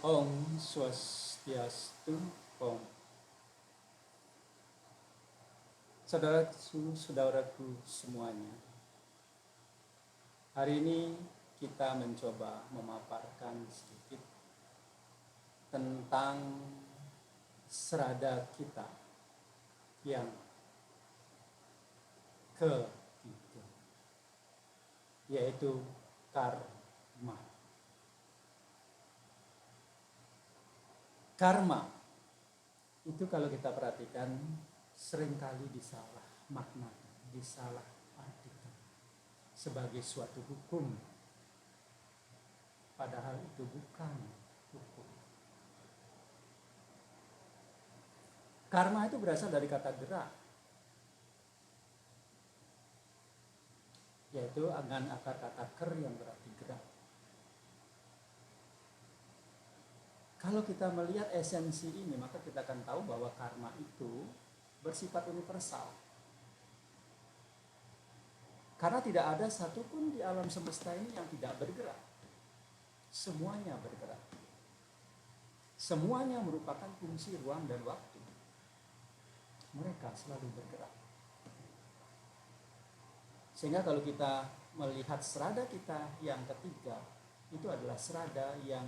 Om Swastiastu. Om. Saudaraku semuanya, hari ini kita mencoba memaparkan sedikit tentang serada kita yang ketiga, yaitu karma. Karma itu kalau kita perhatikan seringkali disalah makna, disalah artikan sebagai suatu hukum, padahal itu bukan hukum. Karma itu berasal dari kata gerak, yaitu dengan akar kata ker yang berarti gerak. Kalau kita melihat esensi ini, maka kita akan tahu bahwa karma itu bersifat universal. Karena tidak ada satupun di alam semesta ini yang tidak bergerak. Semuanya bergerak. Semuanya merupakan fungsi ruang dan waktu. Mereka selalu bergerak. Sehingga kalau kita melihat serada kita yang ketiga, itu adalah serada yang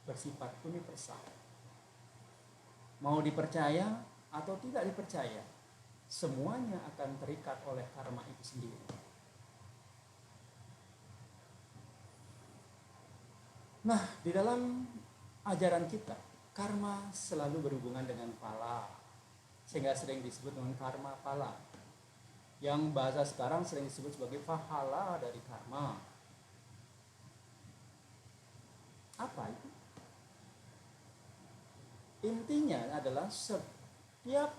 bersifat universal. Mau dipercaya atau tidak dipercaya, semuanya akan terikat oleh karma itu sendiri. Nah, di dalam ajaran kita, karma selalu berhubungan dengan pala, sehingga sering disebut dengan karma pala, yang bahasa sekarang sering disebut sebagai pahala dari karma. Apa itu? Intinya adalah setiap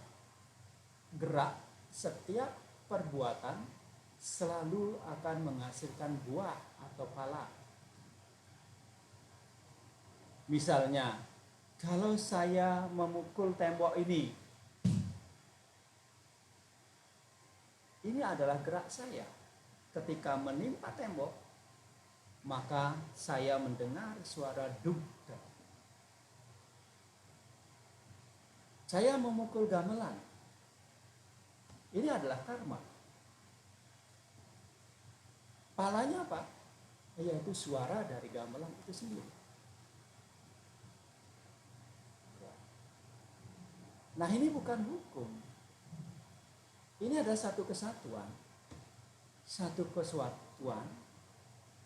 gerak, setiap perbuatan selalu akan menghasilkan buah atau pala. Misalnya, kalau saya memukul tembok ini adalah gerak saya. Ketika menimpa tembok, maka saya mendengar suara duk. Saya memukul gamelan. Ini adalah karma. Palanya apa? Yaitu suara dari gamelan itu sendiri. Nah, ini bukan hukum. Ini adalah satu kesatuan. Satu kesatuan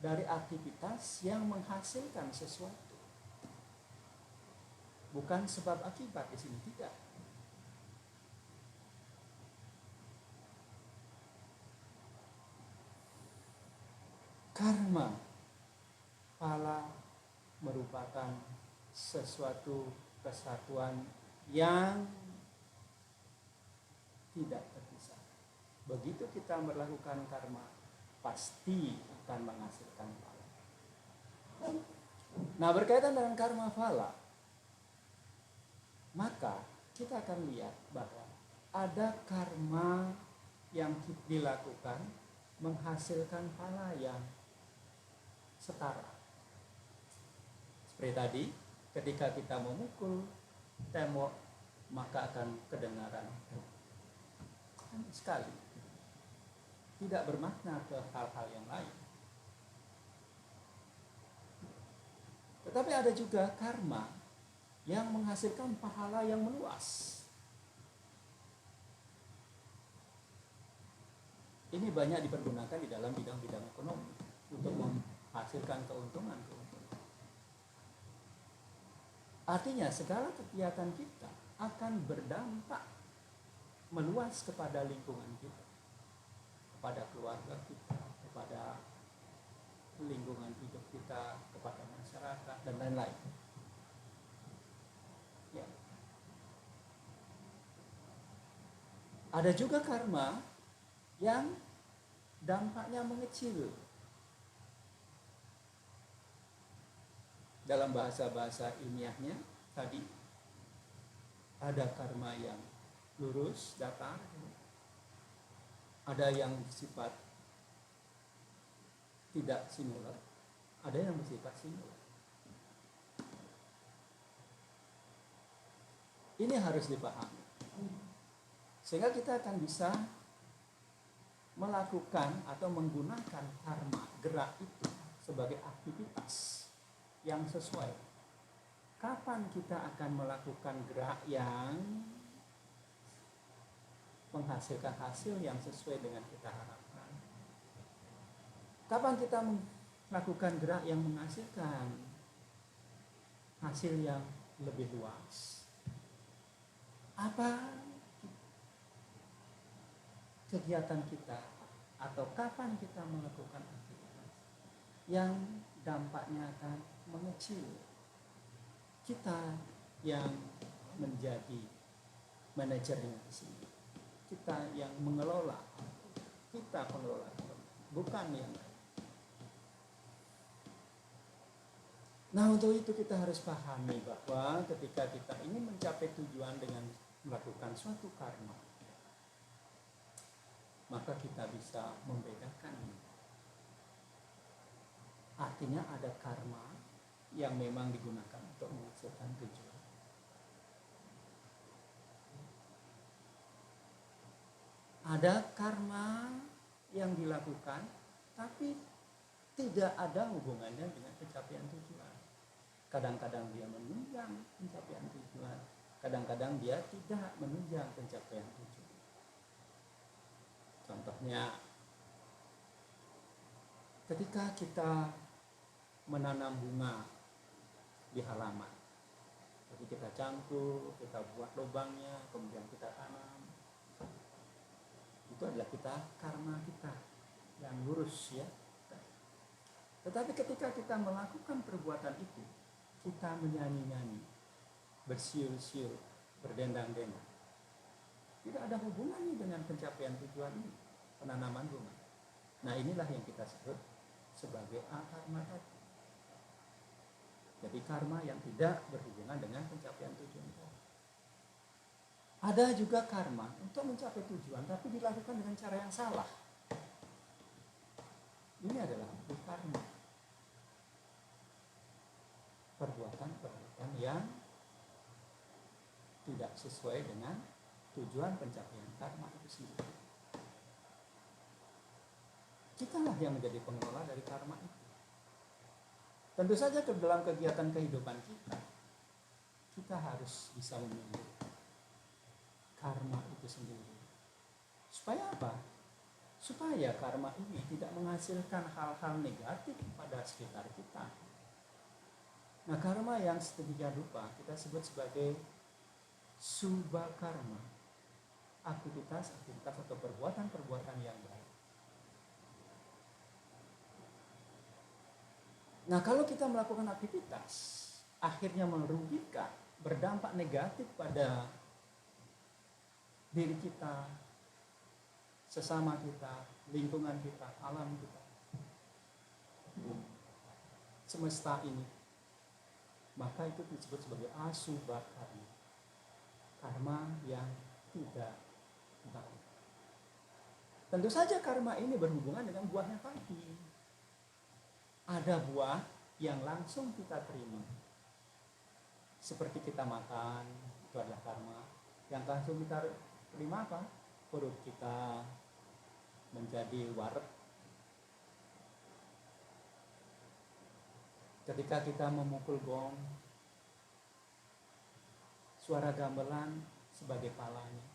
dari aktivitas yang menghasilkan sesuatu. Bukan sebab akibat di sini, tidak. Karma, pala merupakan sesuatu kesatuan yang tidak terpisah. Begitu kita melakukan karma, pasti akan menghasilkan pala. Nah, berkaitan dengan karma pala, maka kita akan lihat bahwa ada karma yang dilakukan menghasilkan pala yang setara. Seperti tadi, ketika kita memukul tembok, maka akan kedengaran sekali. Tidak bermakna ke hal-hal yang lain. Tetapi ada juga karma yang menghasilkan pahala yang meluas. Ini banyak dipergunakan di dalam bidang-bidang ekonomi untuk menghasilkan keuntungan. Artinya segala kegiatan kita akan berdampak meluas kepada lingkungan kita, kepada keluarga kita, kepada lingkungan hidup kita, kepada masyarakat, dan lain-lain. Ya. Ada juga karma yang dampaknya mengecil. Dalam bahasa-bahasa ilmiahnya tadi ada karma yang lurus, datar, ada yang bersifat tidak singular, ada yang bersifat singular. Ini harus dipahami. Sehingga kita akan bisa melakukan atau menggunakan karma, gerak itu sebagai aktivitas yang sesuai. Kapan kita akan melakukan gerak yang menghasilkan hasil yang sesuai dengan kita harapkan? Kapan kita melakukan gerak yang menghasilkan hasil yang lebih luas? Apa kegiatan kita atau kapan kita melakukan aktivitas yang dampaknya akan mengecil? Kita yang menjadi manajernya di sini, kita yang mengelola, kita pengelola, bukan yang lain. Nah, untuk itu kita harus pahami bahwa ketika kita ingin mencapai tujuan dengan melakukan suatu karma, maka kita bisa membedakan. Artinya ada karma yang memang digunakan untuk menghasilkan tujuan. Ada karma yang dilakukan tapi tidak ada hubungannya dengan pencapaian tujuan. Kadang-kadang dia menunjang pencapaian tujuan, kadang-kadang dia tidak menunjang pencapaian tujuan. Contohnya, ketika kita menanam bunga di halaman, jadi kita cangkul, kita buat lubangnya, kemudian kita tanam, itu adalah kita karma kita yang lurus ya. Tetapi ketika kita melakukan perbuatan itu, kita menyanyi-nyanyi, bersiul-siul, berdendang-dendang, tidak ada hubungannya dengan pencapaian tujuan ini, penanaman bunga. Nah, inilah yang kita sebut sebagai akarma tadi. Jadi karma yang tidak berhubungan dengan pencapaian tujuan. Ada juga karma untuk mencapai tujuan tapi dilakukan dengan cara yang salah. Ini adalah karma. Perbuatan-perbuatan yang tidak sesuai dengan tujuan pencapaian karma itu sendiri. Kitalah yang menjadi pengelola dari karma itu. Tentu saja ke dalam kegiatan kehidupan kita, kita harus bisa memilih karma itu sendiri. Supaya apa? Supaya karma ini tidak menghasilkan hal-hal negatif pada sekitar kita. Nah, karma yang sedemikian rupa kita sebut sebagai subha karma, aktivitas-aktivitas atau perbuatan-perbuatan yang baik. Nah, kalau kita melakukan aktivitas akhirnya merugikan, berdampak negatif pada diri kita, sesama kita, lingkungan kita, alam kita, semesta ini, maka itu disebut sebagai asubha karma, karma yang tidak baik. Tentu saja karma ini berhubungan dengan buahnya tadi. Ada buah yang langsung kita terima, seperti kita makan, itu adalah karma. Yang langsung kita terima apa? Perut kita menjadi warak. Ketika kita memukul gong, suara gamelan sebagai palanya.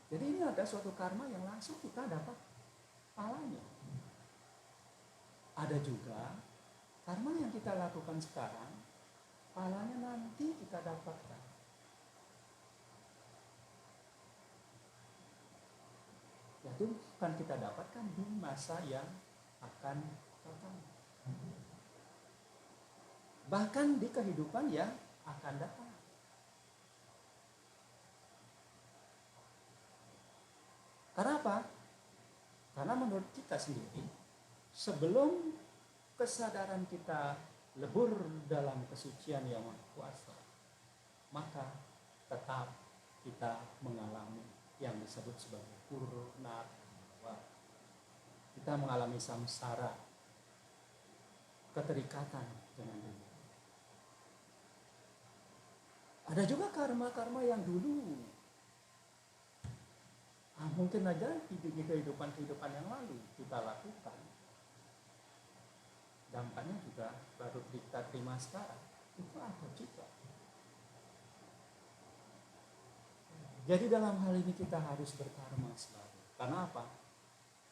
Jadi ini ada suatu karma yang langsung kita dapat palanya. Ada juga karma yang kita lakukan sekarang, palanya nanti kita dapatkan. Itu akan kita dapatkan di masa yang akan datang. Bahkan di kehidupan yang akan datang. Karena apa? Karena menurut kita sendiri, sebelum kesadaran kita lebur dalam kesucian yang Maha Kuasa, maka tetap kita mengalami yang disebut sebagai purna. Kita mengalami samsara, keterikatan dengan dunia. Ada juga karma-karma yang dulu mungkin aja di kehidupan yang lalu kita lakukan, dampaknya juga baru kita terima sekarang. Itu ada juga. Jadi dalam hal ini kita harus berkarma selalu. Karena apa?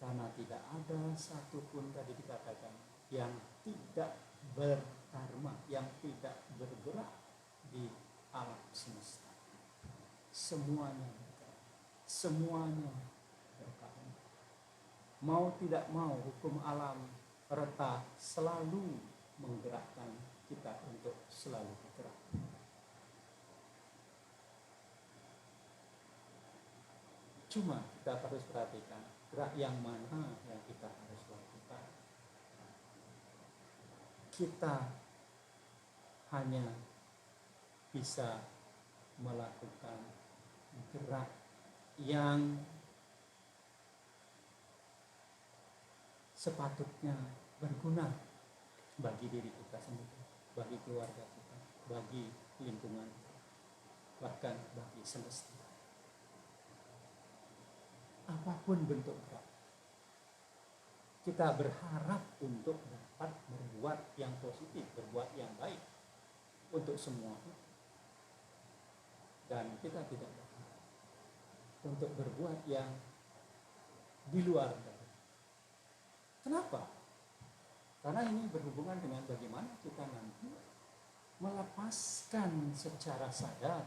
Karena tidak ada satupun tadi dikatakan yang tidak berkarma, yang tidak bergerak di alam semesta. Semuanya berkarma. Mau tidak mau, hukum alam reta selalu menggerakkan kita untuk selalu bergerak. Cuma kita harus perhatikan gerak yang mana yang kita harus lakukan. Kita hanya bisa melakukan gerak yang sepatutnya berguna bagi diri kita sendiri, bagi keluarga kita, bagi lingkungan, bahkan bagi semesta. Apapun bentuk gerak, kita berharap untuk dapat berbuat yang positif, berbuat yang baik untuk semua. Dan kita tidak berharap untuk berbuat yang di luar dari. Kenapa? Karena ini berhubungan dengan bagaimana kita nanti melepaskan secara sadar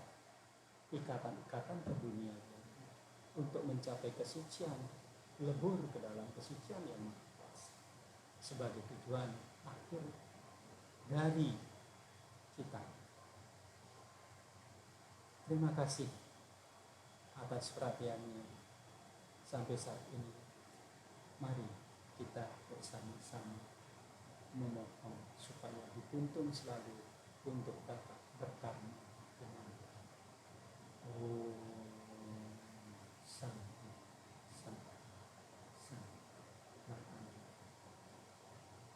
ikatan-ikatan ke dunia untuk mencapai kesucian, lebur ke dalam kesucian yang luas sebagai tujuan akhir dari kita. Terima kasih atas perhatiannya sampai saat ini. Mari kita bersama-sama memohon supaya dituntun selalu untuk dapat berkarma dengan Santi.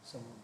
Semoga